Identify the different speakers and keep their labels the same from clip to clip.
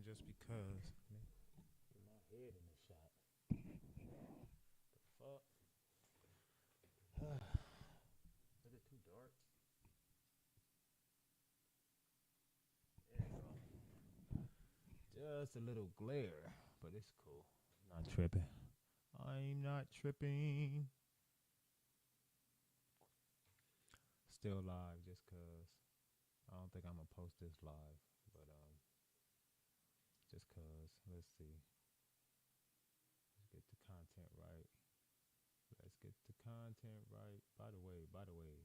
Speaker 1: just because.
Speaker 2: Get my head in the shot. The fuck? Is it too dark? There you go. Just a little glare, but it's cool. I'm not tripping. I'm not tripping. Still live just cause I don't think I'm gonna post this live, but just cause. Let's see. Let's get the content right. Let's get the content right. By the way. By the way.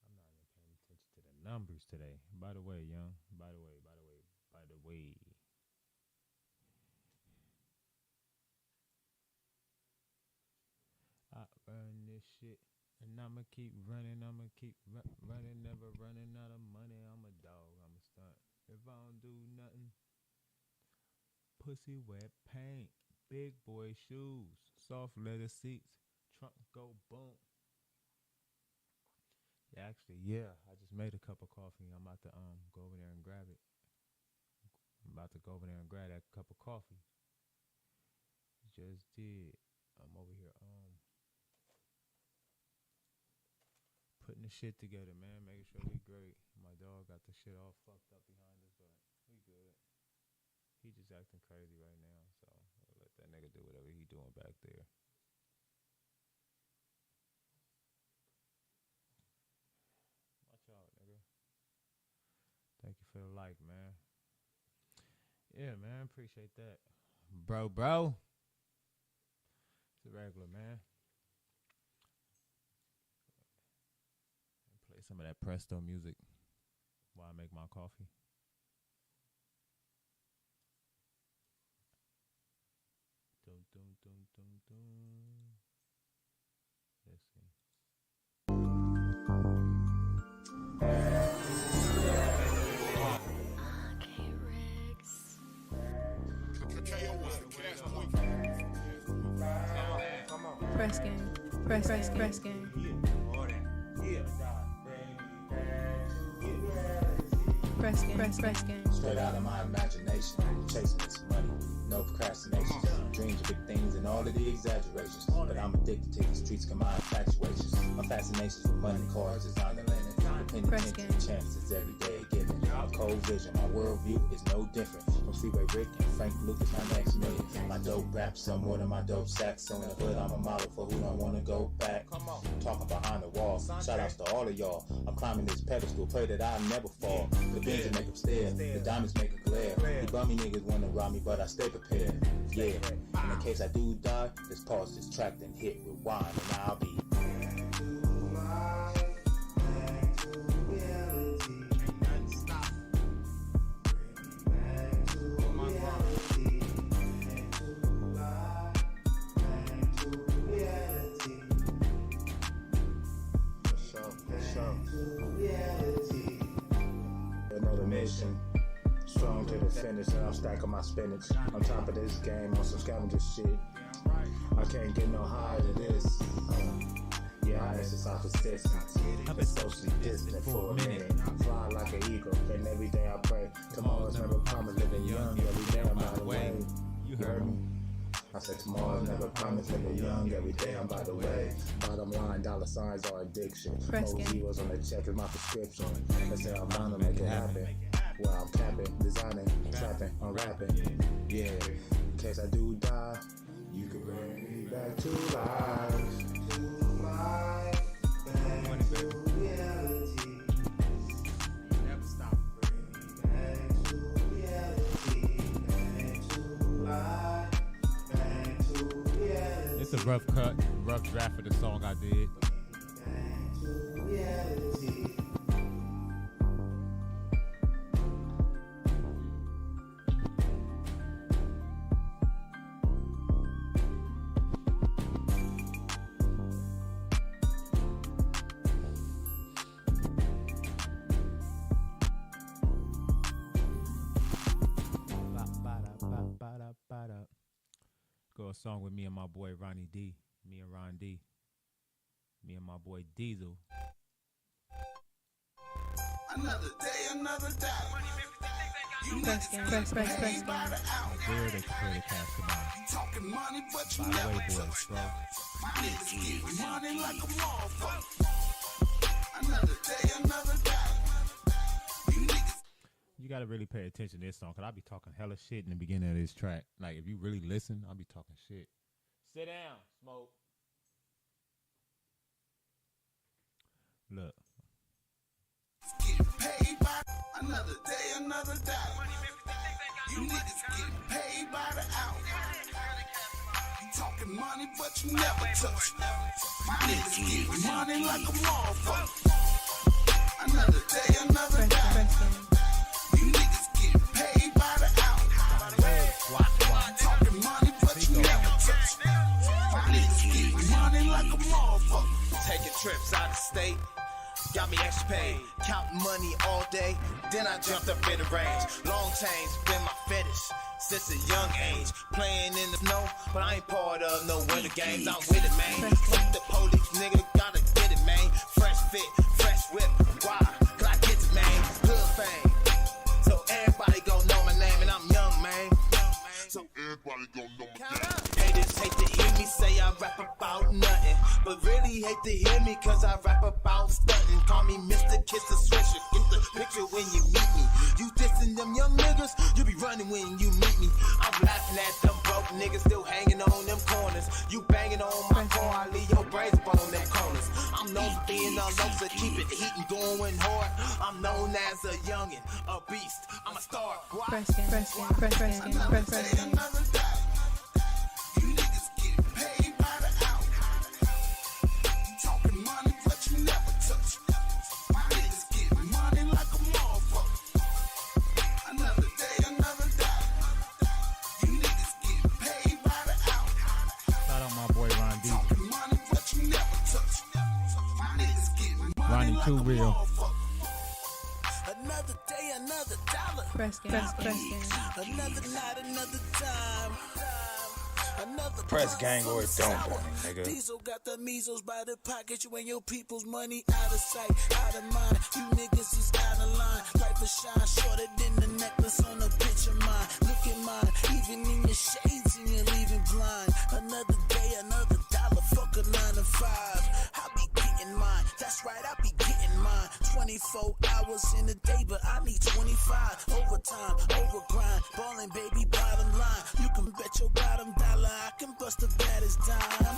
Speaker 2: I'm not even paying attention to the numbers today. By the way, young. By the way. I earn this shit. And I'ma keep running, running, never running out of money. I'm a dog, I'm a stunt. If I don't do nothing, pussy wet paint, big boy shoes, soft leather seats, trunk go boom. Yeah, actually, I just made a cup of coffee. I'm about to go over there and grab it. I'm about to go over there and grab that cup of coffee. Just did. I'm over here putting the shit together, man, making sure we great. My dog got the shit all fucked up behind us, but we good. He just acting crazy right now, so we'll let that nigga do whatever he doing back there. Watch out, nigga. Thank you for the like, man. Yeah, man, appreciate that. Bro. It's a regular, man. Play some of that Presto music while I make my coffee. Dun, dun, dun, dun, dun. Let's see.
Speaker 3: Press game. Press game. Press game.
Speaker 4: Straight out of my imagination, chasing this money, no procrastination. Dreams of big things and all of the exaggerations. But I'm addicted to these streets, come my infatuations. My fascinations with money, cars, designer linen. Dependent attention, chances every day given. Cold vision, my worldview is no different. From Freeway Rick and Frank Lucas, my next million. My dope rap, somewhat of my dope sacks. So in the hood, I'm a model for who don't wanna go back. Talking behind the wall, shout outs to all of y'all. I'm climbing this pedestal, pray that I never fall. The Benz make them stare, the diamonds make a glare. The bummy niggas wanna rob me, but I stay prepared. Yeah, in the case I do die, just pause this track, then hit rewind, and I'll be. Another mission, strong to the finish, and I'm stacking my spinach. On top of this game, on some scavenger shit. I can't get no higher than this. Yeah, I exercise persistence. I've been socially distant for a minute. Fly like an eagle, and every day I pray. Tomorrow's never promised, living young. Every day I'm by the way. You heard me? I said tomorrow's never promised, living young. Every day I'm by the way. Bottom line, dollar signs are addiction. More zeros on the check is my prescription. Let's say I'm bound to make it happen. Well, I'm capping, designing, trapping, I'm rapping. Yeah, in case I do die, you can bring me back to life. Back to reality.
Speaker 1: Never stop.
Speaker 4: Bring me back to reality. Back to life. Back to reality.
Speaker 1: It's a rough draft of the song I did.
Speaker 4: Back to reality.
Speaker 1: Go a song with me and my boy Ronnie D.
Speaker 2: Me and Ron D. Me and my boy Diesel.
Speaker 5: Another day, another dollar. You
Speaker 3: Press
Speaker 5: niggas
Speaker 3: game. Press game.
Speaker 2: I dare they compare the cast to mine.
Speaker 5: talking money, but you
Speaker 2: By the
Speaker 5: never
Speaker 2: way, boys,
Speaker 5: touch.
Speaker 2: bro.
Speaker 5: Niggas get money like a motherfucker. Another day, another dollar. You niggas
Speaker 2: You gotta really pay attention to this song, cause I be talking hella shit in the beginning of this track. Like if you really listen, I'll be talking shit. Sit down, Smoke. Look,
Speaker 5: get paid by another day, another dollar. You niggas get paid by the hour. You talking money, but you never touch. Niggas get money like a motherfucker. Another day, another
Speaker 3: Press
Speaker 5: dollar.
Speaker 3: game.
Speaker 5: You niggas get paid by the hour. Talking money, but you never touch. Niggas get money like a motherfucker.
Speaker 6: Taking trips out of state, got me extra paid. Counting money all day, then I jumped up in the range. Long chains been my fetish since a young age. Playing in the snow, but I ain't part of no winter games. I'm with it, man. Fuck the police, nigga, gotta get it, man. Fresh fit, fresh whip, why? Cause I get it, man. Good fame, so everybody gon' know my name, and I'm young, man. So everybody gon' know my name. Haters hate to hear me say I rap about nothing, but really hate to hear me cause I rap about stunting. Call me Mr. Kiss the Swisher, get the picture when you meet me. You dissing them young niggas, you be running when you meet me. I'm laughing at them broke niggas still hanging on them corners. You banging on my car, I leave your brains up on them corners. I'm known for being all over, keep it heating, going hard. I'm known as a youngin', a beast, I'm a star. Why?
Speaker 3: Press game. Press game. Press game. Press game.
Speaker 5: Another dollar. You niggas get paid by the hour. You talking money, but you never touch. Niggas get money like a motherfucker. Another day, another dollar. You niggas get paid by the hour.
Speaker 2: shout out my boy Ron D.
Speaker 5: Talking money, but you never touch. Niggas get money
Speaker 2: Ronnie
Speaker 5: like
Speaker 2: Too
Speaker 5: a
Speaker 2: Real.
Speaker 5: motherfucker. Another day, another dollar.
Speaker 3: Press game. Press game.
Speaker 5: Another night, another time. Another
Speaker 4: Press gang or it don't,
Speaker 5: sour.
Speaker 4: nigga.
Speaker 5: Diesel got the measles by the pocket. You and your people's money out of sight, out of mind. You niggas is out of line. Life is shine shorter than the necklace on a picture mine. Look at mine, even in your shades and you're leaving blind. Another day, another dollar. Fuck a 9 to 5. I be getting mine. That's right, I be getting mine. 24 hours in a day, but I need 25. Overtime, overgrind, ballin', baby, bottom line. You can bet your bottom dollar I can bust the baddest dime.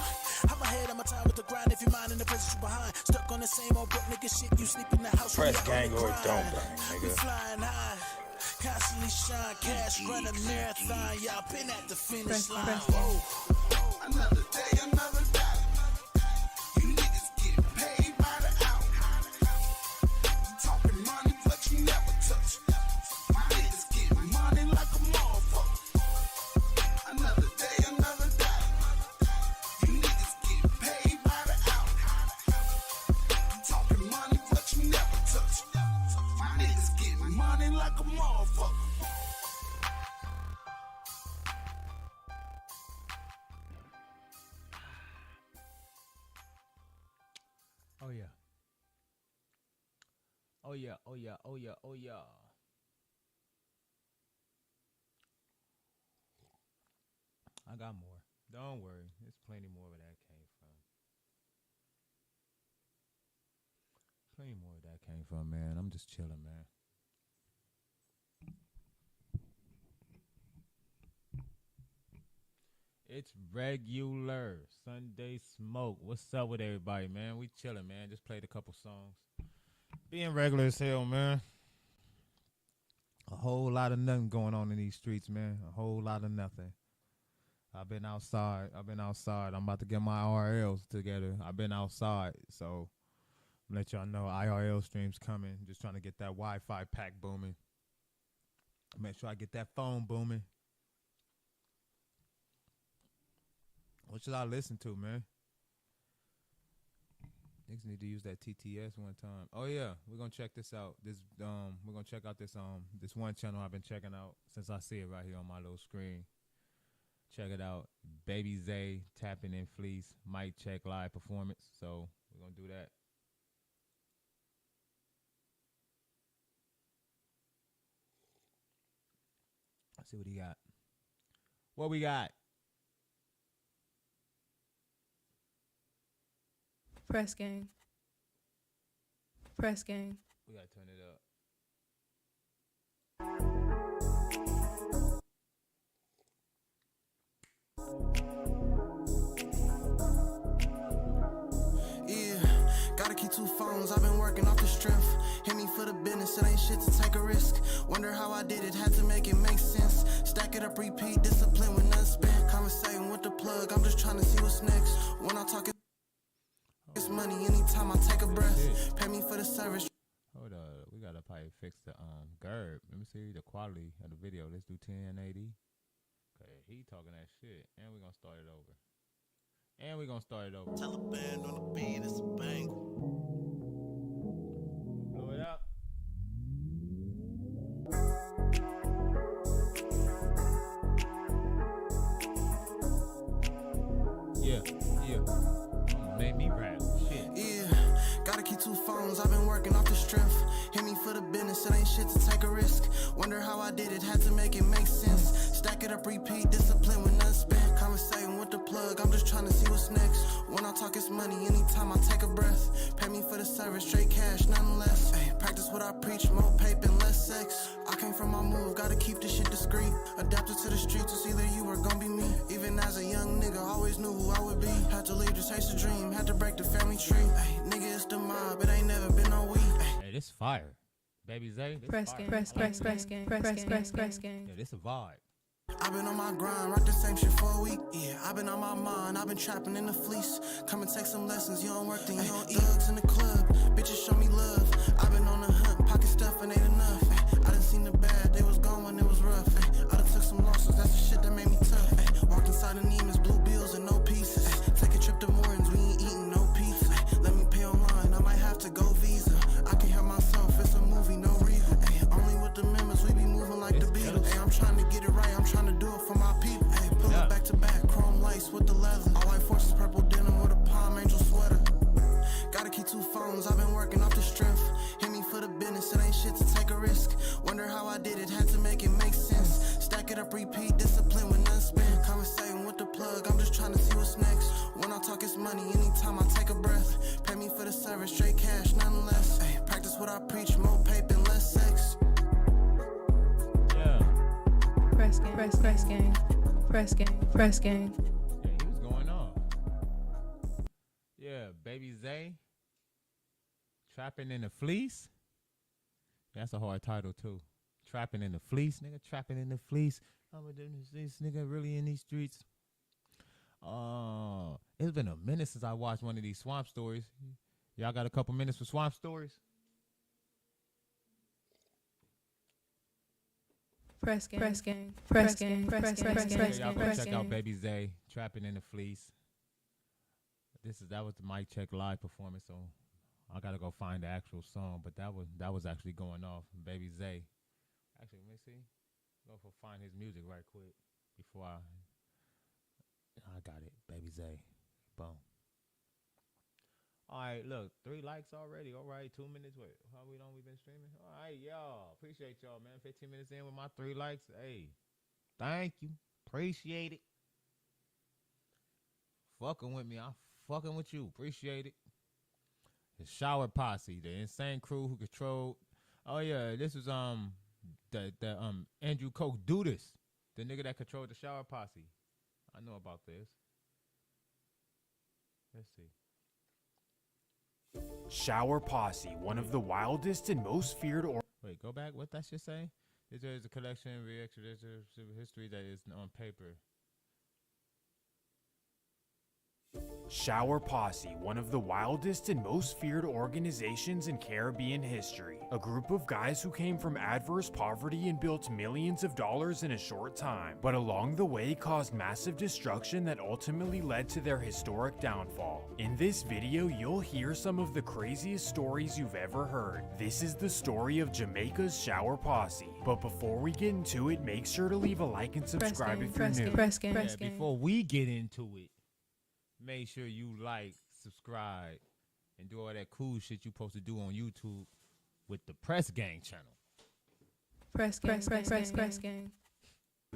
Speaker 5: I'm ahead of my time with the grind. If you're minding the presence you behind, stuck on the same old broke nigga shit. You sleep in the house.
Speaker 4: Press
Speaker 5: we out on
Speaker 4: gang
Speaker 5: the
Speaker 4: or it don't
Speaker 5: grind.
Speaker 4: bang,
Speaker 5: We
Speaker 4: nigga.
Speaker 5: flying high, constantly shine, cash run a marathon. Y'all been at the finish
Speaker 3: Press,
Speaker 5: line.
Speaker 3: press.
Speaker 5: Whoa. Another day, another dollar. You niggas get paid by the hour. You talking money, but you never touch. Niggas get money like a motherfucker. Another day, another dollar. You niggas get paid by the hour. You talking money, but you never touch. Niggas get money like a motherfucker.
Speaker 2: Oh yeah. Oh yeah. Oh yeah. Oh yeah. Oh yeah. I got more. Don't worry. There's plenty more where that came from. Plenty more where that came from, man. I'm just chilling, man. It's regular Sunday smoke. What's up with everybody, man? We chilling, man. Just played a couple songs. Being regular as hell, man. A whole lot of nothing going on in these streets, man. A whole lot of nothing. I've been outside. I'm about to get my IRLs together. I've been outside, so let y'all know IRL streams coming. Just trying to get that Wi-Fi pack booming. Make sure I get that phone booming. What should I listen to, man? Niggas need to use that TTS one time. Oh yeah, we're gonna check this out. We're gonna check out this one channel I've been checking out since I see it right here on my little screen. Check it out. Baby Zay, Tapping in Fleece, mic check live performance. So we're gonna do that. Let's see what he got. What we got?
Speaker 3: Press gang. Press gang.
Speaker 2: We gotta turn it up.
Speaker 7: Yeah, gotta keep 2 phones, I've been working off the strength. Hit me for the business, it ain't shit to take a risk. Wonder how I did it, had to make it make sense. Stack it up, repeat, discipline when none spent. Conversating with the plug, I'm just trying to see what's next. When I talk it's money, anytime I take a breath. Pay me for the service.
Speaker 2: Hold up, we gotta probably fix the Gerb. Let me see the quality of the video. Let's do 1080. Okay, he talking that shit, and we're gonna start it over.
Speaker 6: Taliban on the beat, it's a bang.
Speaker 2: Blow it up. Yeah. Make me rap. Shit.
Speaker 7: Yeah, gotta keep 2 phones, I've been working off the strength. Hit me for the business, it ain't shit to take a risk. Wonder how I did it, had to make it make sense. Stack it up, repeat, discipline when none spent. Conversating with the plug, I'm just trying to see what's next. When I talk it's money, anytime I take a breath. Pay me for the service, straight cash, nothing less. Ay, practice what I preach, more paper and less sex. I came from my move, gotta keep this shit discreet. Adapted to the streets, it's either you or gon' be me. Even as a young nigga, always knew who I would be. Had to leave, just chase a dream, had to break the family tree. Ay, nigga, it's the mob, it ain't never been no we.
Speaker 2: Hey, this fire. Baby Zay, this
Speaker 3: Press
Speaker 2: fire.
Speaker 3: gang. Press gang. Press gang. Press gang.
Speaker 2: Yeah, this a vibe.
Speaker 7: I've been on my grind, rock the same shit for a week. Yeah, I've been on my mind, I've been trapping in the fleece. Come and take some lessons, you don't work, then you don't eat. Thugs in the club, bitches show me love. I've been on the hunt, pocket stuff and ain't enough. I done seen the bad, they was gone when it was rough. I done took some losses, that's the shit that made me tough. Walked inside the Neiman's, blue bills and no pieces. Take a trip to Morton's, we ain't eating no pizza. Let me pay online, I might have to go Visa. I can't help myself, it's a movie, no reason. Only with the members, we be moving like the Beatles. I'm trying to get it right, I'm trying to do it for my people. Pull it back to back, chrome lights with the leather. All white forces, purple denim with a Palm Angel sweater. Gotta keep 2 phones, I've been working off the strength. Hit me for the business, it ain't shit to take a risk. Wonder how I did it, had to make it make sense. Stack it up, repeat, discipline when none spent. Conversating with the plug, I'm just trying to see what's next. When I talk it's money, anytime I take a breath. Pay me for the service, straight cash, nothing less. Ay, practice what I preach, more paper and less sex.
Speaker 2: Yeah.
Speaker 3: Press gang. Press gang. Press gang. Press gang.
Speaker 2: Yeah, he was going off. Yeah, Baby Zay. Trapping in the Fleece. That's a hard title too. Trapping in the Fleece, nigga. Trapping in the Fleece. I'm gonna do this nigga really in these streets. It's been a minute since I watched one of these Swamp Stories. Y'all got a couple minutes for Swamp Stories?
Speaker 3: Press gang. Press gang. Press gang. Press gang. Press
Speaker 2: Y'all
Speaker 3: gang.
Speaker 2: go
Speaker 3: Press
Speaker 2: check out
Speaker 3: gang.
Speaker 2: Baby Zay, Trapping in the Fleece. That was the mic check live performance, so I gotta go find the actual song, but that was actually going off. Baby Zay. Actually, let me see. Go for find his music right quick before I got it. Baby Zay. Boom. All right, look, 3 likes already. All right, 2 minutes. Wait, how we been streaming? All right, y'all. Appreciate y'all, man. 15 minutes in with my 3 likes. Hey, thank you. Appreciate it. Fucking with me. I'm fucking with you. Appreciate it. The Shower Posse, the insane crew who controlled. Oh yeah, this was the Andrew Coke Dudas, the nigga that controlled the Shower Posse. I know about this. Let's see.
Speaker 8: Shower Posse, one of the wildest and most feared
Speaker 2: Wait, go back. What that should say? This is a collection of history that is on paper.
Speaker 8: Shower Posse, one of the wildest and most feared organizations in Caribbean history. A group of guys who came from adverse poverty and built millions of dollars in a short time, but along the way caused massive destruction that ultimately led to their historic downfall. In this video, you'll hear some of the craziest stories you've ever heard. This is the story of Jamaica's Shower Posse. But before we get into it, make sure to leave a like and subscribe if you're new.
Speaker 3: Press game.
Speaker 2: Yeah, before we get into it, make sure you like, subscribe, and do all that cool shit you supposed to do on YouTube with the Press Gang channel.
Speaker 3: Press game.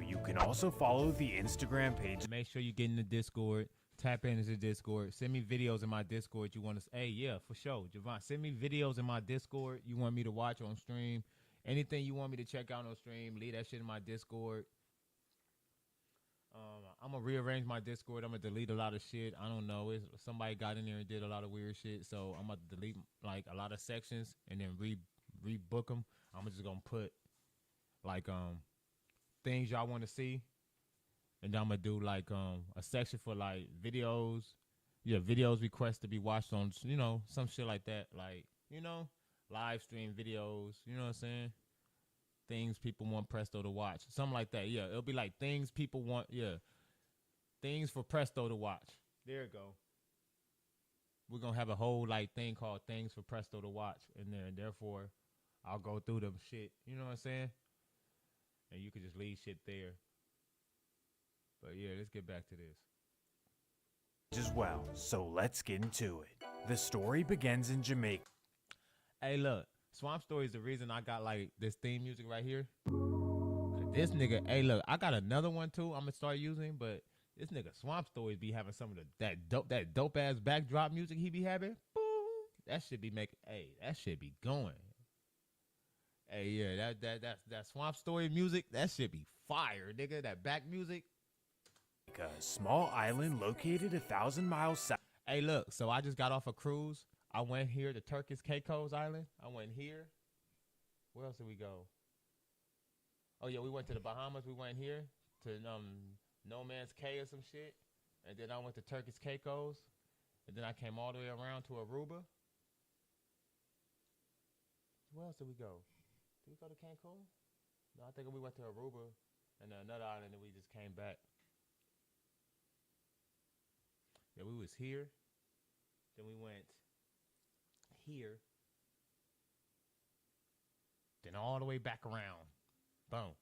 Speaker 8: You can also follow the Instagram page.
Speaker 2: Make sure you get in the Discord. Tap into the Discord. Send me videos in my Discord you want to. Hey, yeah, for sure, Javon. Send me videos in my Discord you want me to watch on stream. Anything you want me to check out on stream, leave that shit in my Discord. I'm gonna rearrange my Discord. I'm gonna delete a lot of shit. I don't know. Somebody got in there and did a lot of weird shit, so I'm gonna delete like a lot of sections and then rebook them. I'm just gonna put like things y'all want to see, and then I'm gonna do like a section for like videos. Yeah, videos request to be watched on, you know, some shit like that. Like, you know, live stream videos. You know what I'm saying? Things people want Presto to watch. Something like that. Yeah, it'll be like things people want. Yeah. Things for Presto to watch. There you go. We're going to have a whole like thing called things for Presto to watch. And then therefore, I'll go through them shit. You know what I'm saying? And you can just leave shit there. But yeah, let's get back to this.
Speaker 8: As well, so let's get into it. The story begins in Jamaica.
Speaker 2: Hey, look. Swamp Story is the reason I got like this theme music right here. This nigga, hey, look, I got another one too I'm gonna start using, but this nigga Swamp Story be having some of that dope ass backdrop music he be having. Boom. That shit be making, hey, that shit be going. Hey, yeah, that Swamp Story music, that shit be fire, nigga. That back music.
Speaker 8: A small island located 1,000 miles south.
Speaker 2: Hey, look, so I just got off a cruise. I went here to Turkish Caicos Island. I went here. Where else did we go? Oh, yeah, we went to the Bahamas. We went here to No Man's Cay or some shit. And then I went to Turkish Caicos. And then I came all the way around to Aruba. Where else did we go? Did we go to Cancun? No, I think we went to Aruba and another island, and we just came back. Yeah, we was here. Then we went here, then all the way back around. Boom.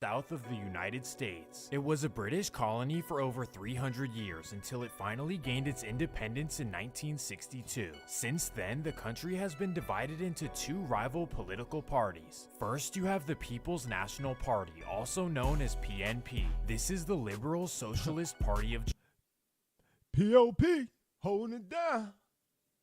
Speaker 8: South of the United States. It was a British colony for over 300 years until it finally gained its independence in 1962. Since then, the country has been divided into two rival political parties. First, you have the People's National Party, also known as PNP. This is the Liberal Socialist Party of
Speaker 2: POP, holding it down.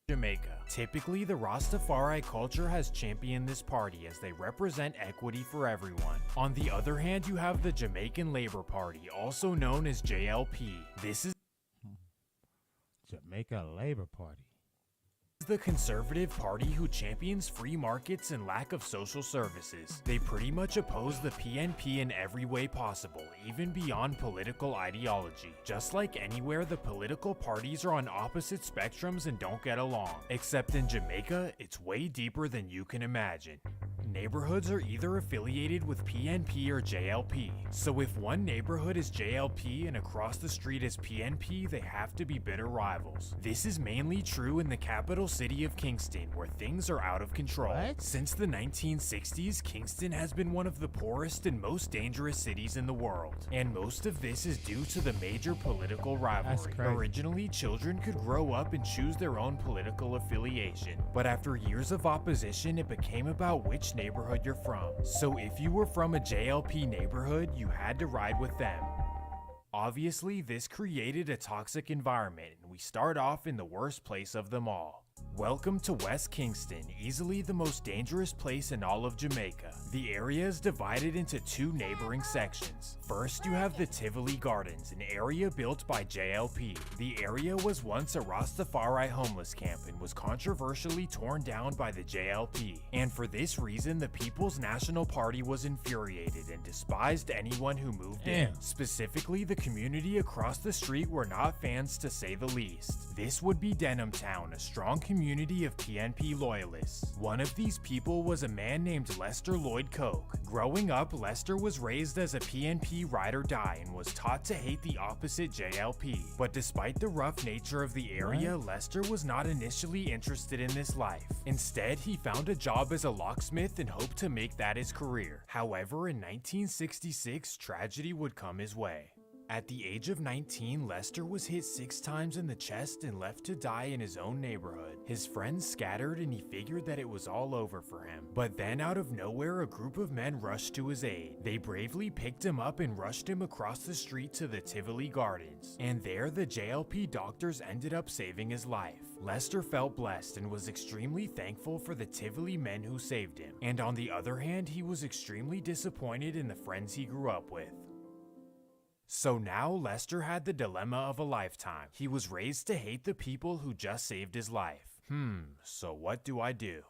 Speaker 8: Jamaica. Typically, the Rastafari culture has championed this party as they represent equity for everyone. On the other hand, you have the Jamaican Labour Party, also known as JLP. This is
Speaker 2: Jamaica Labour Party.
Speaker 8: The Conservative Party who champions free markets and lack of social services. They pretty much oppose the PNP in every way possible, even beyond political ideology. Just like anywhere, the political parties are on opposite spectrums and don't get along. Except in Jamaica, it's way deeper than you can imagine. Neighborhoods are either affiliated with PNP or JLP. So if one neighborhood is JLP and across the street is PNP, they have to be bitter rivals. This is mainly true in the capital city of Kingston, where things are out of control.
Speaker 2: What?
Speaker 8: Since the 1960s, Kingston has been one of the poorest and most dangerous cities in the world. And most of this is due to the major political rivalry. Originally, children could grow up and choose their own political affiliation. But after years of opposition, it became about which neighborhood you're from. So if you were from a JLP neighborhood, you had to ride with them. Obviously, this created a toxic environment, and we start off in the worst place of them all. Welcome to West Kingston, easily the most dangerous place in all of Jamaica. The area is divided into two neighboring sections. First, you have the Tivoli Gardens, an area built by JLP. The area was once a Rastafari homeless camp and was controversially torn down by the JLP. And for this reason, the People's National Party was infuriated and despised anyone who moved in. Specifically, the community across the street were not fans, to say the least. This would be Denham Town, a strong community of PNP loyalists. One of these people was a man named Lester Lloyd Coke. Growing up, Lester was raised as a PNP ride or die and was taught to hate the opposite JLP. But despite the rough nature of the area, Lester was not initially interested in this life. Instead, he found a job as a locksmith and hoped to make that his career. However, in 1966, tragedy would come his way. At the age of 19, Lester was hit 6 times in the chest and left to die in his own neighborhood. His friends scattered and he figured that it was all over for him. But then out of nowhere, a group of men rushed to his aid. They bravely picked him up and rushed him across the street to the Tivoli Gardens. And there, the JLP doctors ended up saving his life. Lester felt blessed and was extremely thankful for the Tivoli men who saved him. And on the other hand, he was extremely disappointed in the friends he grew up with. So now Lester had the dilemma of a lifetime. He was raised to hate the people who just saved his life. So what do I do?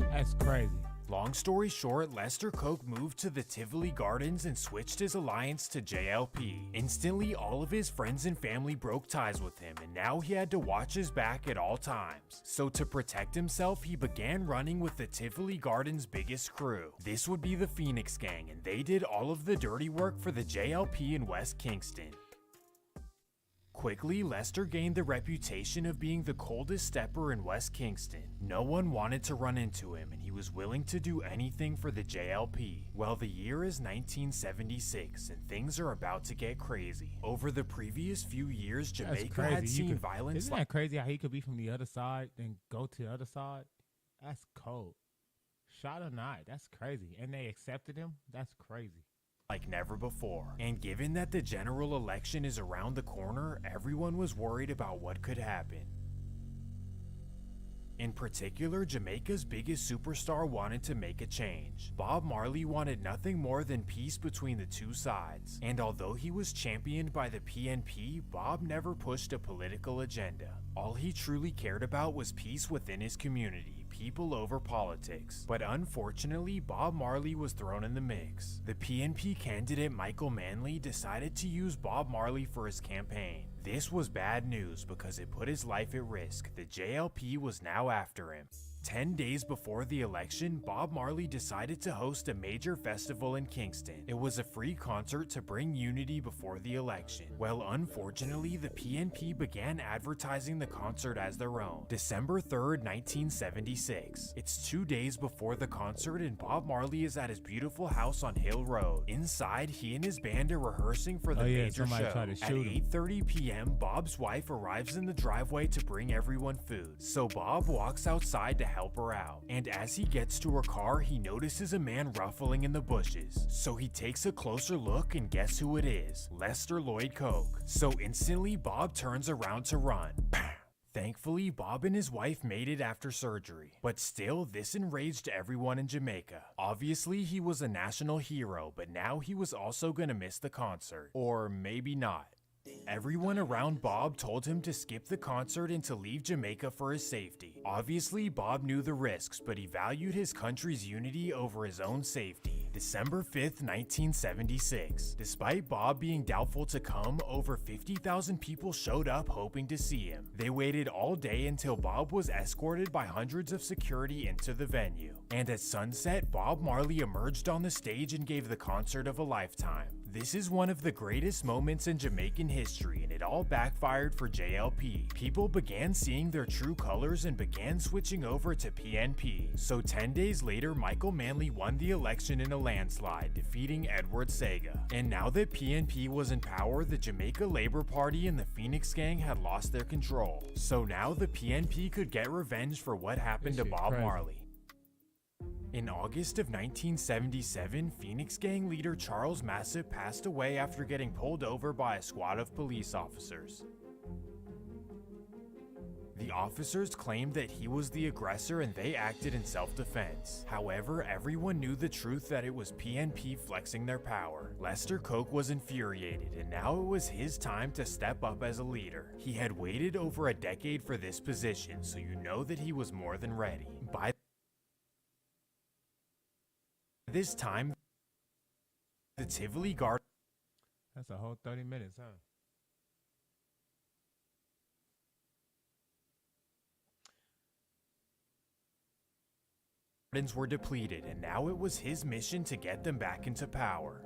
Speaker 2: That's crazy.
Speaker 8: Long story short, Lester Coke moved to the Tivoli Gardens and switched his alliance to JLP. Instantly, all of his friends and family broke ties with him, and now he had to watch his back at all times. So to protect himself, he began running with the Tivoli Gardens' biggest crew. This would be the Phoenix Gang, and they did all of the dirty work for the JLP in West Kingston. Quickly, Lester gained the reputation of being the coldest stepper in West Kingston. No one wanted to run into him, and he was willing to do anything for the JLP. Well, the year is 1976, and things are about to get crazy. Over the previous few years, Jamaica had seen violence.
Speaker 2: Isn't that crazy how he could be from the other side, then go to the other side? That's cold. Shot or not, that's crazy. And they accepted him? That's crazy.
Speaker 8: Like never before. And given that the general election is around the corner, everyone was worried about what could happen. In particular, Jamaica's biggest superstar wanted to make a change. Bob Marley wanted nothing more than peace between the two sides. And although he was championed by the PNP, Bob never pushed a political agenda. All he truly cared about was peace within his community, people over politics. But unfortunately, Bob Marley was thrown in the mix. The PNP candidate Michael Manley decided to use Bob Marley for his campaign. This was bad news because it put his life at risk. The JLP was now after him. 10 days before the election, Bob Marley decided to host a major festival in Kingston. It was a free concert to bring unity before the election. Well, unfortunately, the PNP began advertising the concert as their own. December 3rd, 1976. It's 2 days before the concert and Bob Marley is at his beautiful house on Hill Road. Inside, he and his band are rehearsing for the major show. At 8:30 p.m., Bob's wife arrives in the driveway to bring everyone food. So Bob walks outside to help her out. And as he gets to her car, he notices a man ruffling in the bushes. So he takes a closer look and guess who it is? Lester Lloyd Coke. So instantly, Bob turns around to run. Thankfully, Bob and his wife made it after surgery. But still, this enraged everyone in Jamaica. Obviously, he was a national hero, but now he was also gonna miss the concert. Or maybe not. Everyone around Bob told him to skip the concert and to leave Jamaica for his safety. Obviously, Bob knew the risks, but he valued his country's unity over his own safety. December 5th, 1976. Despite Bob being doubtful to come, over 50,000 people showed up hoping to see him. They waited all day until Bob was escorted by hundreds of security into the venue. And at sunset, Bob Marley emerged on the stage and gave the concert of a lifetime. This is one of the greatest moments in Jamaican history, and it all backfired for JLP. People began seeing their true colors and began switching over to PNP. So 10 days later, Michael Manley won the election in a landslide, defeating Edward Sega. And now that PNP was in power, the Jamaica Labour Party and the Phoenix Gang had lost their control. So now the PNP could get revenge for what happened to Bob Marley. In August of 1977, Phoenix Gang leader Charles Massip passed away after getting pulled over by a squad of police officers. The officers claimed that he was the aggressor and they acted in self-defense. However, everyone knew the truth that it was PNP flexing their power. Lester Koch was infuriated, and now it was his time to step up as a leader. He had waited over a decade for this position, so you know that he was more than ready. By this time, the Tivoli Gardens
Speaker 2: That's a whole 30 minutes, huh?
Speaker 8: were depleted, and now it was his mission to get them back into power.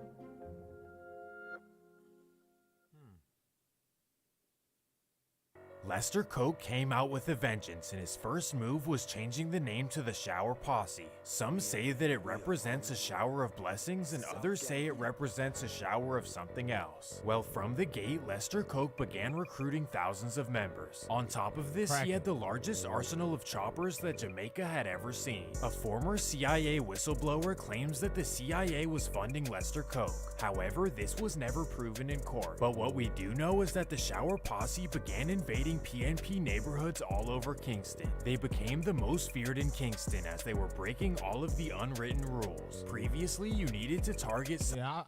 Speaker 8: Lester Koch came out with a vengeance, and his first move was changing the name to the Shower Posse. Some say that it represents a shower of blessings, and others say it represents a shower of something else. Well, from the gate, Lester Koch began recruiting thousands of members. On top of this, he had the largest arsenal of choppers that Jamaica had ever seen. A former CIA whistleblower claims that the CIA was funding Lester Koch. However, this was never proven in court. But what we do know is that the Shower Posse began invading PNP neighborhoods all over Kingston. They became the most feared in Kingston as they were breaking all of the unwritten rules. Previously, you needed to target
Speaker 2: Yeah,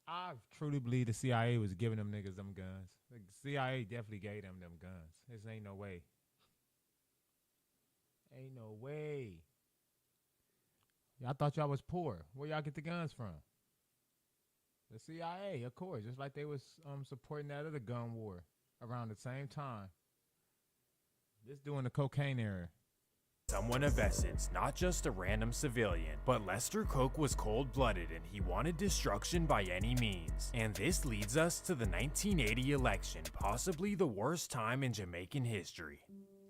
Speaker 2: I truly believe the CIA was giving them niggas them guns. The CIA definitely gave them guns. This ain't no way. Ain't no way. Y'all thought y'all was poor. Where y'all get the guns from? The CIA, of course. Just like they was supporting that other gun war around the same time. Just doing the cocaine era.
Speaker 8: someone of essence, not just a random civilian. But Lester Koch was cold-blooded and he wanted destruction by any means. And this leads us to the 1980 election, possibly the worst time in Jamaican history.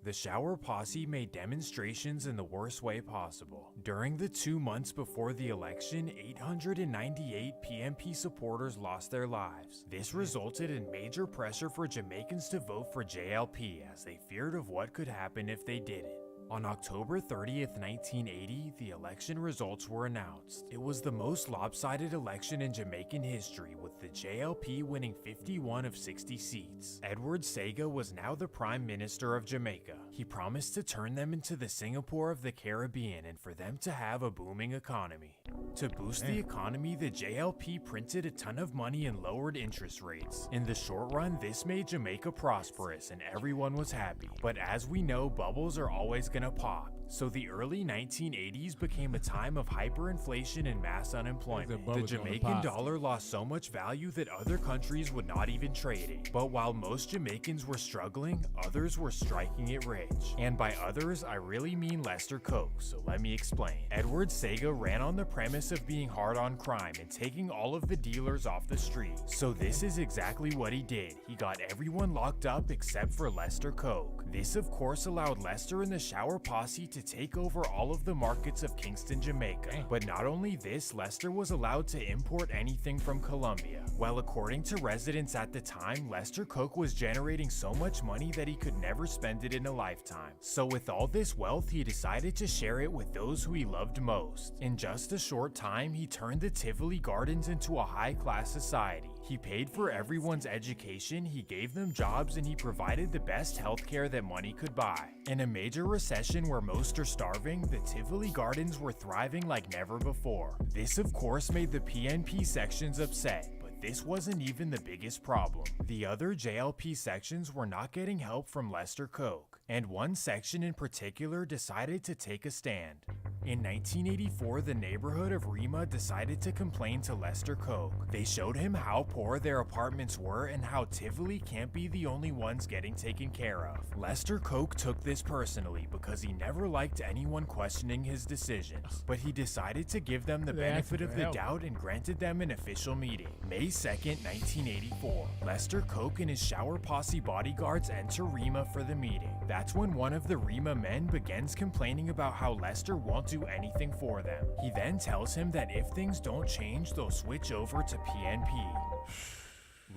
Speaker 8: The Shower Posse made demonstrations in the worst way possible. During the 2 months before the election, 898 PNP supporters lost their lives. This resulted in major pressure for Jamaicans to vote for JLP as they feared of what could happen if they didn't. On October 30th, 1980, the election results were announced. It was the most lopsided election in Jamaican history, with the JLP winning 51 of 60 seats. Edward Sega was now the Prime Minister of Jamaica. He promised to turn them into the Singapore of the Caribbean and for them to have a booming economy. To boost the economy, the JLP printed a ton of money and lowered interest rates. In the short run, this made Jamaica prosperous and everyone was happy. But as we know, bubbles are always gonna pop. So the early 1980s became a time of hyperinflation and mass unemployment. The Jamaican dollar lost so much value that other countries would not even trade it. But while most Jamaicans were struggling, others were striking it rich. And by others, I really mean Lester Koch, so let me explain. Edward Sega ran on the premise of being hard on crime and taking all of the dealers off the street. So this is exactly what he did. He got everyone locked up except for Lester Koch. This of course allowed Lester and the Shower Posse to take over all of the markets of Kingston, Jamaica. But not only this, Lester was allowed to import anything from Colombia. Well, according to residents at the time, Lester Koch was generating so much money that he could never spend it in a lifetime. So with all this wealth, he decided to share it with those who he loved most. In just a short time, he turned the Tivoli Gardens into a high-class society. He paid for everyone's education, he gave them jobs, and he provided the best healthcare that money could buy. In a major recession where most are starving, the Tivoli Gardens were thriving like never before. This of course made the PNP sections upset. This wasn't even the biggest problem. The other JLP sections were not getting help from Lester Koch, and one section in particular decided to take a stand. In 1984, the neighborhood of Rima decided to complain to Lester Koch. They showed him how poor their apartments were and how Tivoli can't be the only ones getting taken care of. Lester Koch took this personally because he never liked anyone questioning his decisions, but he decided to give them the benefit of the doubt and granted them an official meeting. May 2nd, 1984. Lester Koch and his Shower Posse bodyguards enter Rima for the meeting. That's when one of the Rima men begins complaining about how Lester won't do anything for them. He then tells him that if things don't change, they'll switch over to PNP.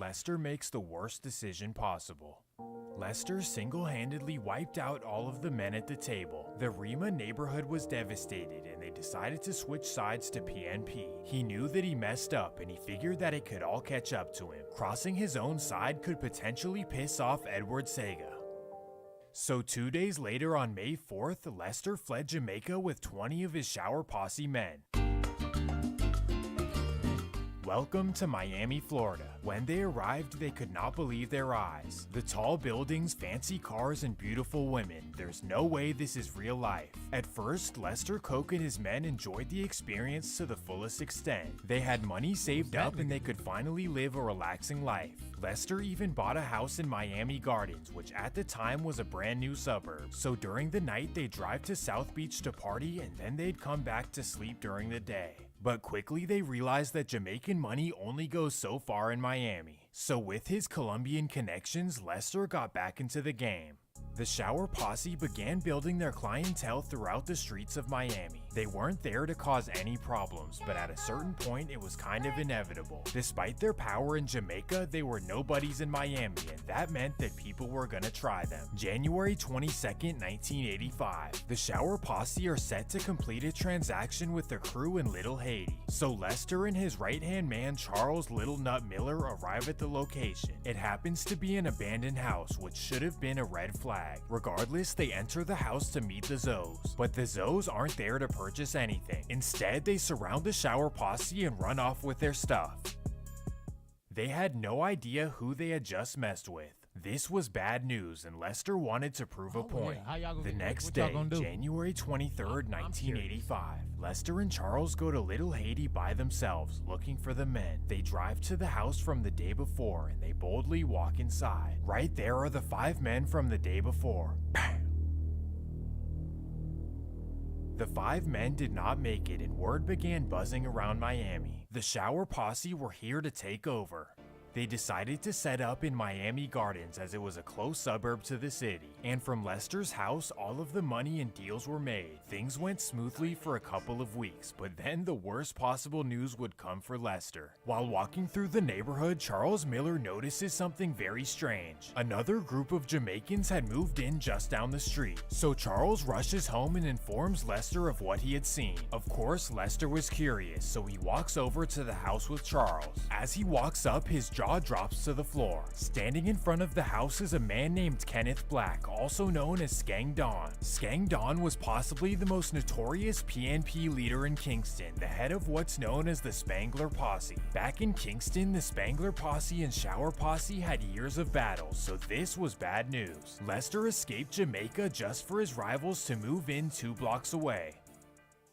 Speaker 8: Lester makes the worst decision possible. Lester single-handedly wiped out all of the men at the table. The Rima neighborhood was devastated and they decided to switch sides to PNP. He knew that he messed up and he figured that it could all catch up to him. Crossing his own side could potentially piss off Edward Sega. So 2 days later on May 4th, Lester fled Jamaica with 20 of his Shower Posse men. Welcome to Miami, Florida. When they arrived, they could not believe their eyes. The tall buildings, fancy cars, and beautiful women. There's no way this is real life. At first, Lester Coke and his men enjoyed the experience to the fullest extent. They had money saved up and they could finally live a relaxing life. Lester even bought a house in Miami Gardens, which at the time was a brand new suburb. So during the night, they'd drive to South Beach to party and then they'd come back to sleep during the day. But quickly they realized that Jamaican money only goes so far in Miami. So with his Colombian connections, Lester got back into the game. The Shower Posse began building their clientele throughout the streets of Miami. They weren't there to cause any problems, but at a certain point it was kind of inevitable. Despite their power in Jamaica, they were nobodies in Miami, and that meant that people were gonna try them. January 22nd, 1985. The Shower Posse are set to complete a transaction with their crew in Little Haiti. So Lester and his right-hand man Charles Little Nut Miller arrive at the location. It happens to be an abandoned house, which should have been a red flag. Regardless, they enter the house to meet the Zoes, but the Zoes aren't there to purchase anything. Instead, they surround the Shower Posse and run off with their stuff. They had no idea who they had just messed with. This was bad news, and Lester wanted to prove a point. The next day, January 23rd, 1985, Lester and Charles go to Little Haiti by themselves, looking for the men. They drive to the house from the day before, and they boldly walk inside. Right there are the 5 men from the day before. Bam! The 5 men did not make it, and word began buzzing around Miami. The Shower Posse were here to take over. They decided to set up in Miami Gardens as it was a close suburb to the city. And from Lester's house, all of the money and deals were made. Things went smoothly for a couple of weeks, but then the worst possible news would come for Lester. While walking through the neighborhood, Charles Miller notices something very strange. Another group of Jamaicans had moved in just down the street. So Charles rushes home and informs Lester of what he had seen. Of course, Lester was curious, so he walks over to the house with Charles. As he walks up, his jaw drops to the floor. Standing in front of the house is a man named Kenneth Black, also known as Skang Don. Skang Don was possibly the most notorious PNP leader in Kingston, the head of what's known as the Spangler Posse. Back in Kingston, the Spangler Posse and Shower Posse had years of battle, so this was bad news. Lester escaped Jamaica just for his rivals to move in 2 blocks away.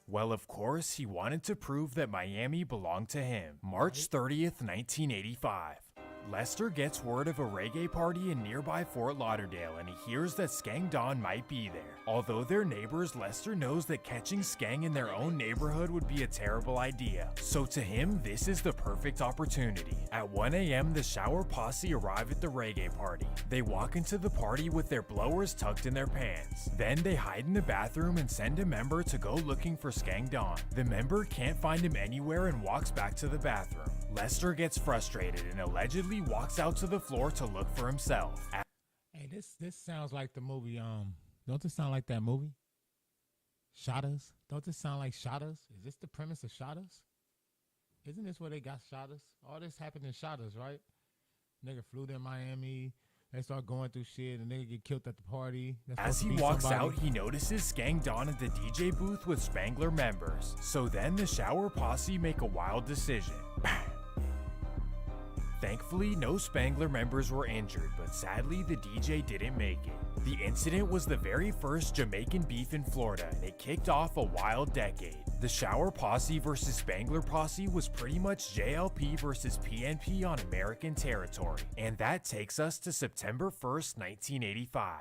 Speaker 8: Well, of course, he wanted to prove that Miami belonged to him. March 30th, 1985. Lester gets word of a reggae party in nearby Fort Lauderdale, and he hears that Skang Don might be there. Although they're neighbors, Lester knows that catching Skang in their own neighborhood would be a terrible idea. So to him, this is the perfect opportunity. At 1 a.m., the Shower Posse arrive at the reggae party. They walk into the party with their blowers tucked in their pants. Then they hide in the bathroom and send a member to go looking for Skang Don. The member can't find him anywhere and walks back to the bathroom. Lester gets frustrated and allegedly walks out to the floor to look for himself.
Speaker 2: Hey, this sounds like the movie, don't this sound like that movie? Shot Us? Don't this sound like Shot Us? Is this the premise of Shot Us? Isn't this where they got Shot Us? All this happened in Shot Us, right? Nigga flew to Miami, they start going through shit, and nigga get killed at the party.
Speaker 8: As he walks out, he notices Skang Don at the DJ booth with Spangler members. So then the Shower Posse make a wild decision. Thankfully, no Spangler members were injured, but sadly the DJ didn't make it. The incident was the very first Jamaican beef in Florida, and it kicked off a wild decade. The Shower Posse versus Spangler Posse was pretty much JLP versus PNP on American territory. And that takes us to September 1st, 1985.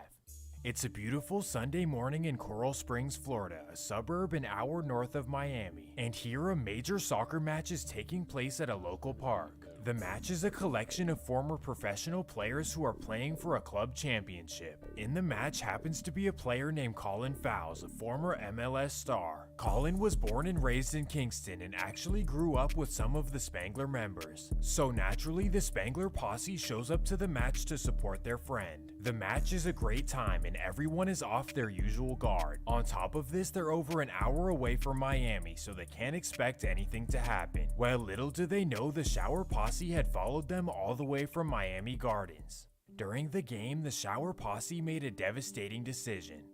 Speaker 8: It's a beautiful Sunday morning in Coral Springs, Florida, a suburb an hour north of Miami. And here a major soccer match is taking place at a local park. The match is a collection of former professional players who are playing for a club championship. In the match happens to be a player named Colin Fowles, a former MLS star. Colin was born and raised in Kingston and actually grew up with some of the Spangler members. So naturally, the Spangler Posse shows up to the match to support their friend. The match is a great time and everyone is off their usual guard. On top of this, they're over an hour away from Miami, so they can't expect anything to happen. Well, little do they know the Shower Posse had followed them all the way from Miami Gardens. During the game, the Shower Posse made a devastating decision.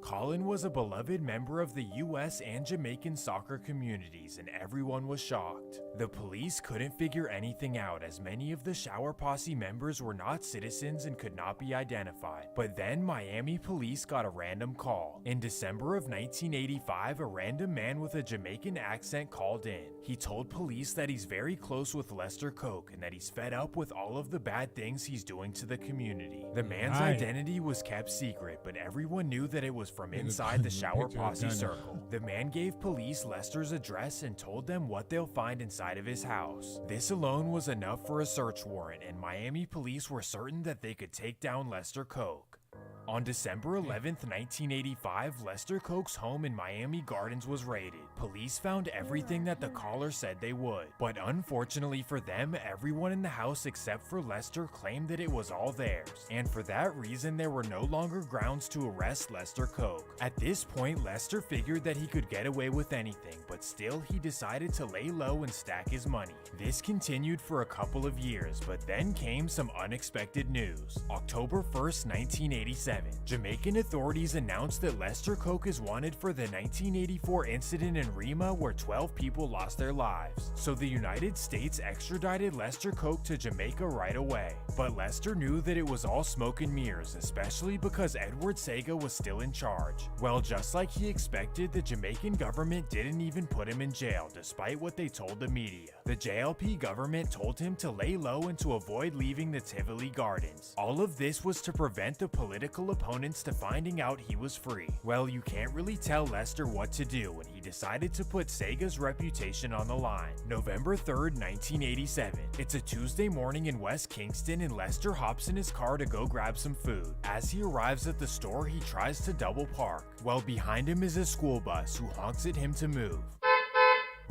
Speaker 8: Colin was a beloved member of the US and Jamaican soccer communities, and everyone was shocked. The police couldn't figure anything out, as many of the Shower Posse members were not citizens and could not be identified. But then Miami police got a random call. In December of 1985, a random man with a Jamaican accent called in. He told police that he's very close with Lester Koch and that he's fed up with all of the bad things he's doing to the community. The man's
Speaker 1: Right.
Speaker 8: identity was kept secret, but everyone knew that it was from inside the Shower
Speaker 1: Picture
Speaker 8: Posse
Speaker 1: gunner.
Speaker 8: circle. The man gave police Lester's address and told them what they'll find inside of his house. This alone was enough for a search warrant, and Miami police were certain that they could take down Lester Koch. On December 11th, 1985, Lester Koch's home in Miami Gardens was raided. Police found everything that the caller said they would, but unfortunately for them, everyone in the house except for Lester claimed that it was all theirs, and for that reason there were no longer grounds to arrest Lester Koch. At this point, Lester figured that he could get away with anything, but still he decided to lay low and stack his money. This continued for a couple of years, but then came some unexpected news. October 1st, 1987. Jamaican authorities announced that Lester Koch is wanted for the 1984 incident in Rima where 12 people lost their lives. So the United States extradited Lester Koch to Jamaica right away. But Lester knew that it was all smoke and mirrors, especially because Edward Sega was still in charge. Well, just like he expected, the Jamaican government didn't even put him in jail, despite what they told the media. The JLP government told him to lay low and to avoid leaving the Tivoli Gardens. All of this was to prevent the political opponents to finding out he was free. Well, you can't really tell Lester what to do, and he decided to put Sega's reputation on the line. November 3rd, 1987. It's a Tuesday morning in West Kingston, and Lester hops in his car to go grab some food. As he arrives at the store, he tries to double park. Well, behind him is a school bus who honks at him to move.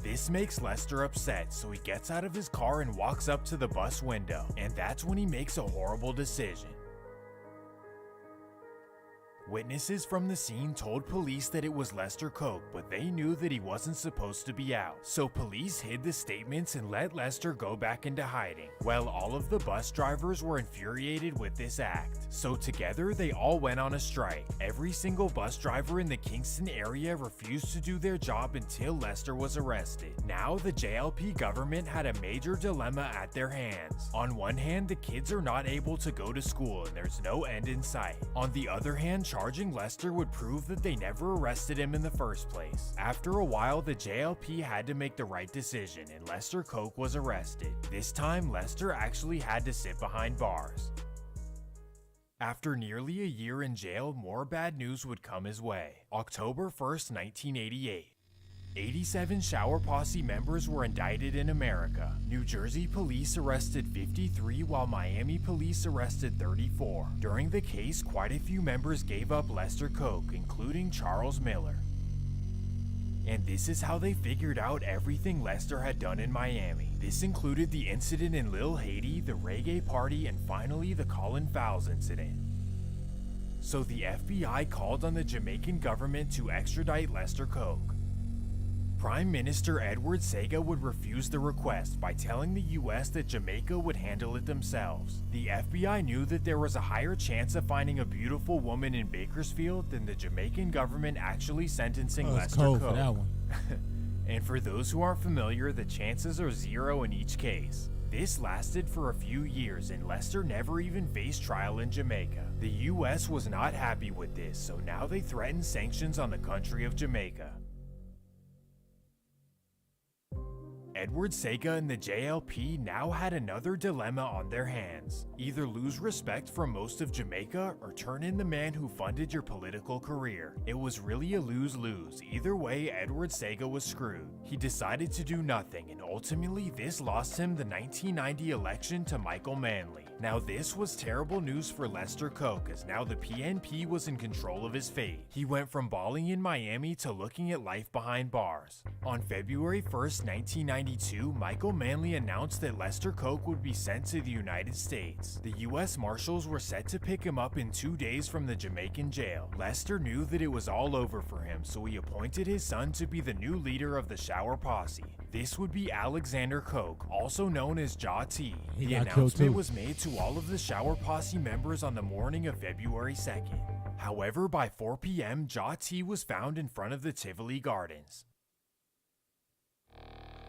Speaker 8: This makes Lester upset, so he gets out of his car and walks up to the bus window, and that's when he makes a horrible decision. Witnesses from the scene told police that it was Lester Koch, but they knew that he wasn't supposed to be out. So police hid the statements and let Lester go back into hiding. Well, all of the bus drivers were infuriated with this act. So together they all went on a strike. Every single bus driver in the Kingston area refused to do their job until Lester was arrested. Now the JLP government had a major dilemma at their hands. On one hand, the kids are not able to go to school and there's no end in sight. On the other hand, charging Lester would prove that they never arrested him in the first place. After a while, the JLP had to make the right decision, and Lester Koch was arrested. This time, Lester actually had to sit behind bars. After nearly a year in jail, more bad news would come his way. October 1st, 1988. 87 Shower Posse members were indicted in America. New Jersey police arrested 53 while Miami police arrested 34. During the case, quite a few members gave up Lester Koch, including Charles Miller. And this is how they figured out everything Lester had done in Miami. This included the incident in Lil Haiti, the reggae party, and finally the Colin Fowles incident. So the FBI called on the Jamaican government to extradite Lester Koch. Prime Minister Edward Sega would refuse the request by telling the US that Jamaica would handle it themselves. The FBI knew that there was a higher chance of finding a beautiful woman in Bakersfield than the Jamaican government actually sentencing
Speaker 1: It's
Speaker 8: Lester
Speaker 1: cold
Speaker 8: Koch.
Speaker 1: for that one.
Speaker 8: And for those who aren't familiar, the chances are 0 in each case. This lasted for a few years and Lester never even faced trial in Jamaica. The US was not happy with this, so now they threatened sanctions on the country of Jamaica. Edward Sega and the JLP now had another dilemma on their hands. Either lose respect from most of Jamaica or turn in the man who funded your political career. It was really a lose-lose. Either way, Edward Sega was screwed. He decided to do nothing, and ultimately this lost him the 1990 election to Michael Manley. Now this was terrible news for Lester Koch, as now the PNP was in control of his fate. He went from balling in Miami to looking at life behind bars. On February 1st, 1992, Michael Manley announced that Lester Koch would be sent to the United States. The US Marshals were set to pick him up in 2 days from the Jamaican jail. Lester knew that it was all over for him, so he appointed his son to be the new leader of the Shower Posse. This would be Alexander Koch, also known as Ja T.
Speaker 1: He
Speaker 8: The
Speaker 1: got killed
Speaker 8: announcement
Speaker 1: too.
Speaker 8: was made to to all of the Shower Posse members on the morning of February 2nd. However, by 4 p.m., Ja T was found in front of the Tivoli Gardens.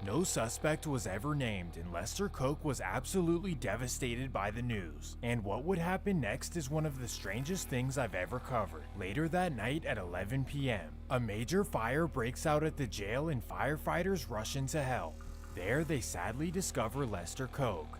Speaker 8: No suspect was ever named, and Lester Koch was absolutely devastated by the news. And what would happen next is one of the strangest things I've ever covered. Later that night at 11 p.m., a major fire breaks out at the jail and firefighters rush in to help. There, they sadly discover Lester Koch.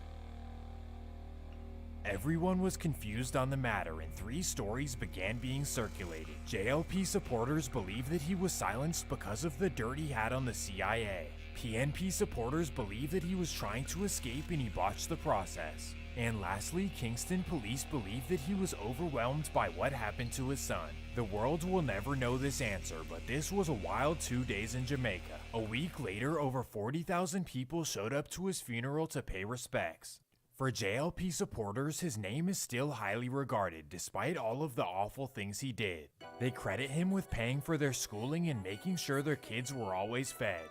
Speaker 8: Everyone was confused on the matter and 3 stories began being circulated. JLP supporters believe that he was silenced because of the dirt he had on the CIA. PNP supporters believe that he was trying to escape and he botched the process. And lastly, Kingston police believe that he was overwhelmed by what happened to his son. The world will never know this answer, but this was a wild 2 days in Jamaica. A week later, over 40,000 people showed up to his funeral to pay respects. For JLP supporters, his name is still highly regarded despite all of the awful things he did. They credit him with paying for their schooling and making sure their kids were always fed.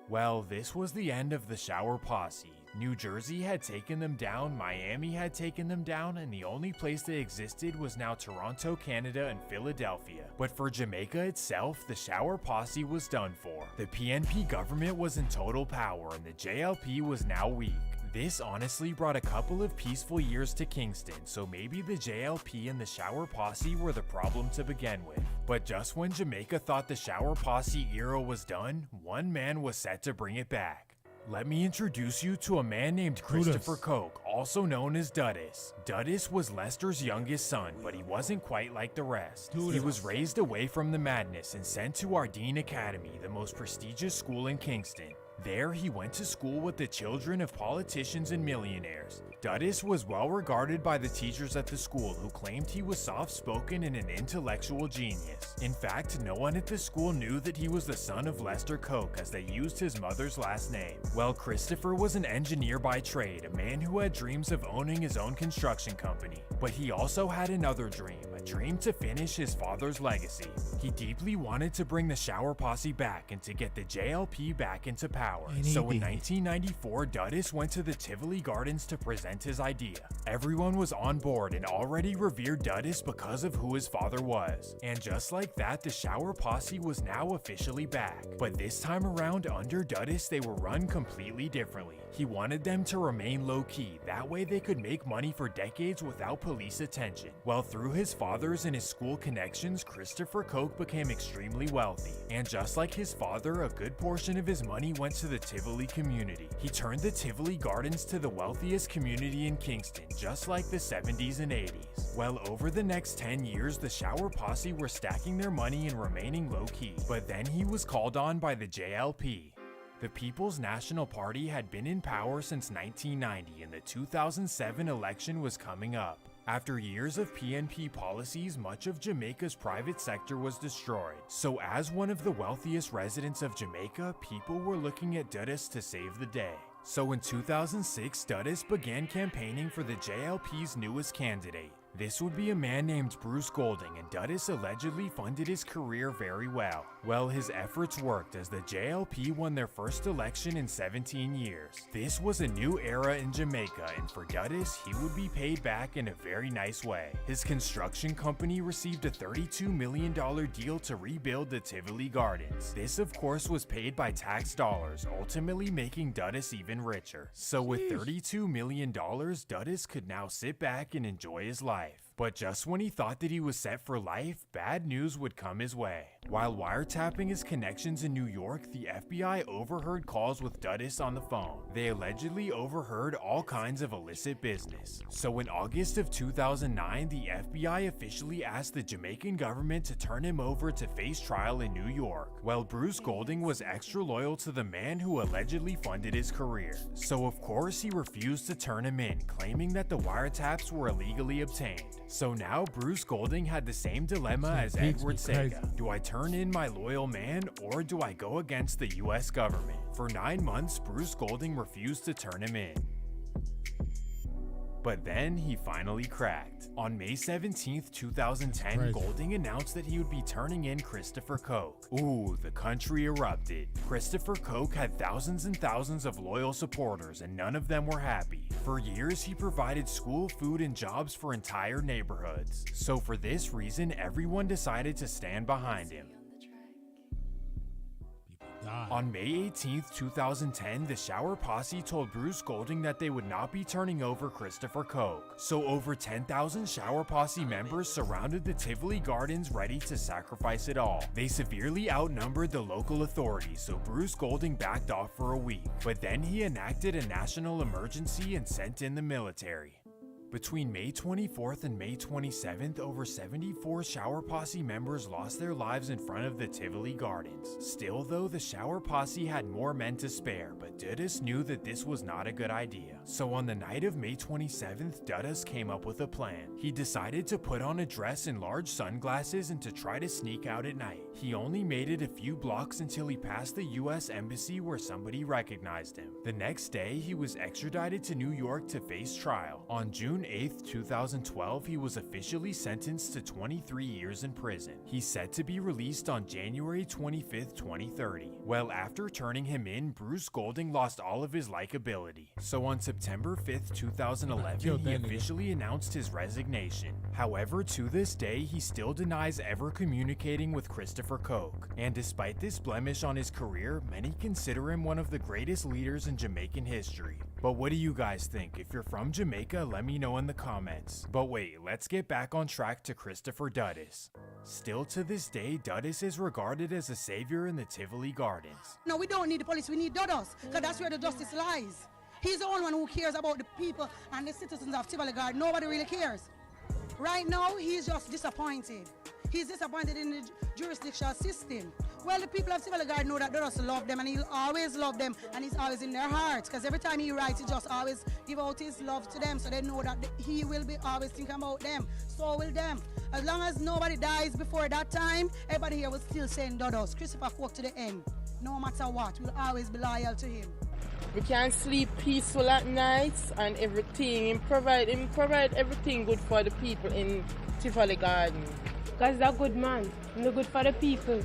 Speaker 8: Well, this was the end of the Shower Posse. New Jersey had taken them down, Miami had taken them down, and the only place they existed was now Toronto, Canada, and Philadelphia. But for Jamaica itself, the Shower Posse was done for. The PNP government was in total power, and the JLP was now weak. This honestly brought a couple of peaceful years to Kingston, so maybe the JLP and the Shower Posse were the problem to begin with. But just when Jamaica thought the Shower Posse era was done, one man was set to bring it back. Let me introduce you to a man named Christopher Koch, also known as Duddis. Duddis was Lester's youngest son, but he wasn't quite like the rest. He was raised away from the madness and sent to Ardeen Academy, the most prestigious school in Kingston. There, he went to school with the children of politicians and millionaires. Duddis was well regarded by the teachers at the school who claimed he was soft-spoken and an intellectual genius. In fact, no one at the school knew that he was the son of Lester Koch as they used his mother's last name. Well, Christopher was an engineer by trade, a man who had dreams of owning his own construction company. But he also had another dream, a dream to finish his father's legacy. He deeply wanted to bring the Shower Posse back and to get the JLP back into power. So in 1994, Duddis went to the Tivoli Gardens to present his idea. Everyone was on board and already revered Duddis because of who his father was. And just like that, the Shower Posse was now officially back. But this time around, under Duddis, they were run completely differently. He wanted them to remain low-key, that way they could make money for decades without police attention. Well, through his father's and his school connections, Christopher Koch became extremely wealthy. And just like his father, a good portion of his money went to the Tivoli community. He turned the Tivoli Gardens to the wealthiest community in Kingston, just like the 70s and 80s. Well, over the next 10 years, the Shower Posse were stacking their money and remaining low-key. But then he was called on by the JLP. The People's National Party had been in power since 1990 and the 2007 election was coming up. After years of PNP policies, much of Jamaica's private sector was destroyed. So as one of the wealthiest residents of Jamaica, people were looking at Duddis to save the day. So in 2006, Duddis began campaigning for the JLP's newest candidate. This would be a man named Bruce Golding, and Duddis allegedly funded his career very well. Well, his efforts worked as the JLP won their first election in 17 years. This was a new era in Jamaica, and for Duddis, he would be paid back in a very nice way. His construction company received a $32 million deal to rebuild the Tivoli Gardens. This, of course, was paid by tax dollars, ultimately making Duddis even richer. So with $32 million, Duddis could now sit back and enjoy his life. But just when he thought that he was set for life, bad news would come his way. While wiretapping his connections in New York, the FBI overheard calls with Duddis on the phone. They allegedly overheard all kinds of illicit business. So in August of 2009, the FBI officially asked the Jamaican government to turn him over to face trial in New York. Well, Bruce Golding was extra loyal to the man who allegedly funded his career. So of course he refused to turn him in, claiming that the wiretaps were illegally obtained. So now Bruce Golding had the same dilemma as Edward Sega. Do I turn in my loyal man or do I go against the US government? For 9 months, Bruce Golding refused to turn him in. But then he finally cracked. On May 17th, 2010,
Speaker 1: Crazy.
Speaker 8: Golding announced that he would be turning in Christopher Koch. Ooh, the country erupted. Christopher Koch had thousands and thousands of loyal supporters, and none of them were happy. For years, he provided school, food, and jobs for entire neighborhoods. So for this reason, everyone decided to stand behind him.
Speaker 1: God.
Speaker 8: On May 18th, 2010, the Shower Posse told Bruce Golding that they would not be turning over Christopher Koch. So over 10,000 Shower Posse members surrounded the Tivoli Gardens ready to sacrifice it all. They severely outnumbered the local authorities, so Bruce Golding backed off for a week. But then he enacted a national emergency and sent in the military. Between May 24th and May 27th, over 74 Shower Posse members lost their lives in front of the Tivoli Gardens. Still though, the Shower Posse had more men to spare, but Dudas knew that this was not a good idea. So on the night of May 27th, Dudas came up with a plan. He decided to put on a dress and large sunglasses and to try to sneak out at night. He only made it a few blocks until he passed the US Embassy where somebody recognized him. The next day, he was extradited to New York to face trial. On June 8th, 2012, he was officially sentenced to 23 years in prison. He's set to be released on January 25th, 2030. Well, after turning him in, Bruce Golding lost all of his likability. So on September 5th, 2011,
Speaker 1: Killed
Speaker 8: he
Speaker 1: that nigga.
Speaker 8: officially announced his resignation. However, to this day, he still denies ever communicating with Christopher Koch. And despite this blemish on his career, many consider him one of the greatest leaders in Jamaican history. But what do you guys think? If you're from Jamaica, let me know in the comments. But wait, let's get back on track to Christopher Dudas. Still to this day, Dudas is regarded as a savior in the Tivoli Gardens.
Speaker 9: No, we don't need the police, we need Dudas, because that's where the justice lies. He's the only one who cares about the people and the citizens of Tivoli Garden. Nobody really cares. Right now, he's just disappointed. He's disappointed in the jurisdictional system. Well, the people of Tivoli Garden know that Dudas love them, and he'll always love them, and he's always in their hearts, because every time he writes, he just always give out his love to them, so they know that he will be always thinking about them. So will them. As long as nobody dies before that time, everybody here will still send Dudas. Christopher Koch to the end. No matter what, we'll always be loyal to him.
Speaker 10: We can sleep peaceful at night and everything. Him provide everything good for the people in Tivoli Garden.
Speaker 11: Because he's a good man. He's good for the people.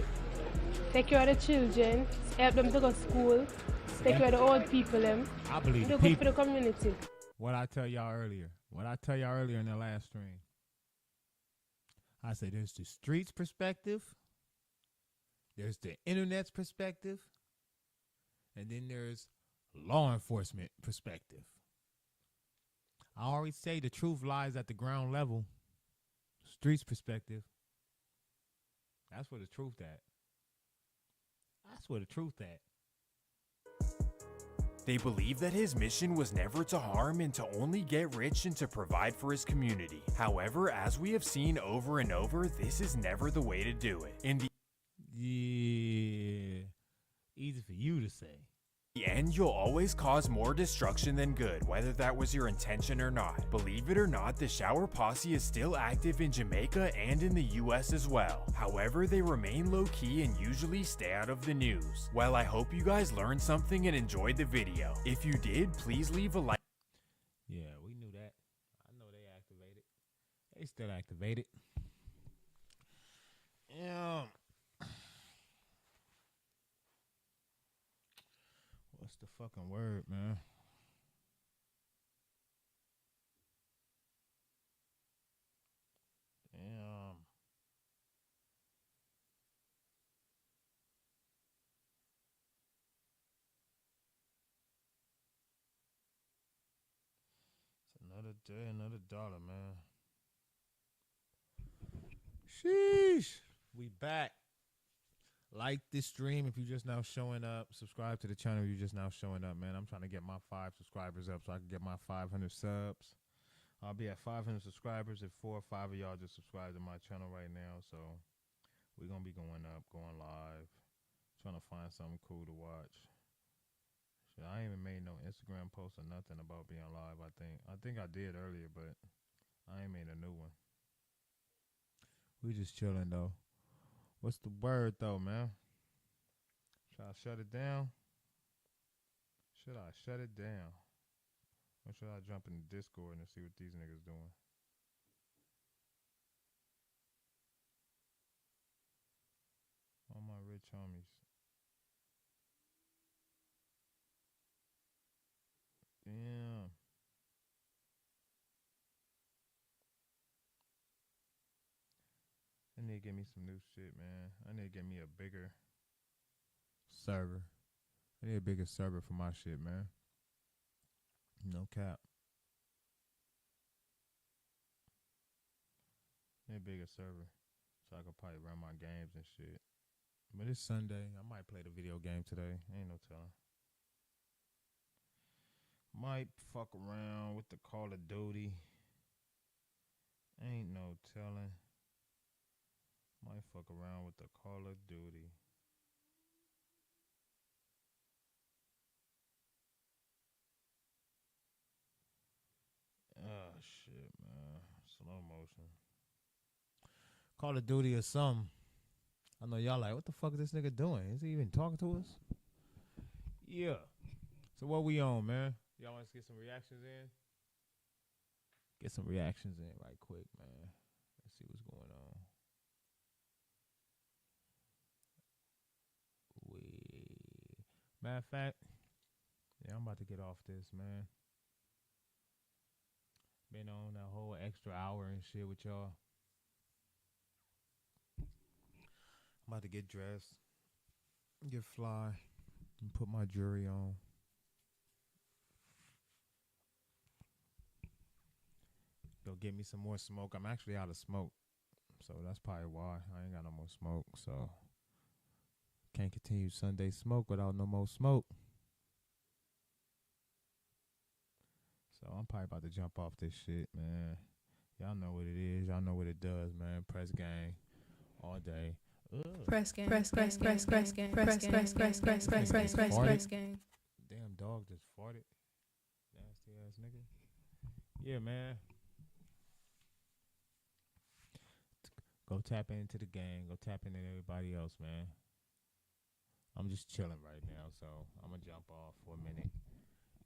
Speaker 11: Take care of the children, help them to go to school, take care of the old people.
Speaker 1: I believe
Speaker 11: Do
Speaker 1: the
Speaker 11: good
Speaker 1: people.
Speaker 11: for the community.
Speaker 2: What I tell y'all earlier in the last stream. I said there's the streets perspective, there's the internet's perspective, and then there's law enforcement perspective. I always say the truth lies at the ground level. Streets perspective. That's where the truth at. That's where the truth at.
Speaker 8: They believe that his mission was never to harm and to only get rich and to provide for his community. However, as we have seen over and over, this is never the way to do it. In the
Speaker 2: Yeah. Easy for you to say.
Speaker 8: end, you'll always cause more destruction than good, whether that was your intention or not. Believe it or not, the Shower Posse is still active in Jamaica and in the US as well. However, they remain low-key and usually stay out of the news. Well, I hope you guys learned something and enjoyed the video. If you did, please leave a like.
Speaker 2: Yeah, we knew that. I know they activated. They still activated. Yeah. What's the fucking word, man? Damn. It's another day, another dollar, man. Sheesh. We back. Like this stream if you're just now showing up. Subscribe to the channel if you're just now showing up, man. I'm trying to get my 5 subscribers up so I can get my 500 subs. I'll be at 500 subscribers if 4 or 5 of y'all just subscribe to my channel right now. So we're going to be going up, going live. Trying to find something cool to watch. Shit, I ain't even made no Instagram post or nothing about being live, I think I did earlier, but I ain't made a new one. We just chilling, though. What's the word, though, man? Should I shut it down? Should I shut it down? Or should I jump in the Discord and see what these niggas doing? All my rich homies. Damn. I need to get me some new shit, man. I need to get me a bigger server. I need a bigger server for my shit, man. No cap. Need a bigger server so I could probably run my games and shit. But it's Sunday. I might play the video game today. Ain't no telling. Might fuck around with the Call of Duty. Ain't no telling. Might fuck around with the Call of Duty. Oh shit, man. Slow motion. Call of Duty or something. I know y'all like, what the fuck is this nigga doing? Is he even talking to us? Yeah. So what we on, man? Y'all want to get some reactions in? Get some reactions in right quick, man. Let's see what's going on. Matter of fact, yeah, I'm about to get off this, man. Been on that whole extra hour and shit with y'all. I'm about to get dressed, get fly, and put my jewelry on. Go get me some more smoke. I'm actually out of smoke, so that's probably why I ain't got no more smoke. So can't continue Sunday smoke without no more smoke. So I'm probably about to jump off this shit, man. Y'all know what it is. Y'all know what it does, man. Press gang all day.
Speaker 3: Press gang, press gang, press gang, press gang, press gang.
Speaker 2: Damn dog just farted. Nasty ass nigga. Yeah, man. Go tap into the gang. Go tap into everybody else, man. I'm just chilling right now, so I'm gonna jump off for a minute.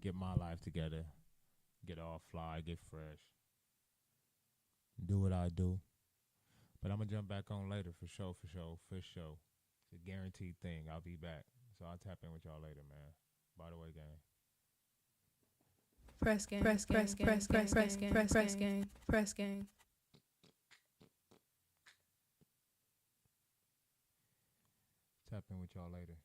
Speaker 2: Get my life together. Get all fly, get fresh. Do what I do. But I'm going to jump back on later for sure. It's a guaranteed thing. I'll be back. So I'll tap in with y'all later, man. By the way, gang.
Speaker 3: Press gang, press gang, press gang, press gang, press gang, press gang.
Speaker 2: Tap in with y'all later.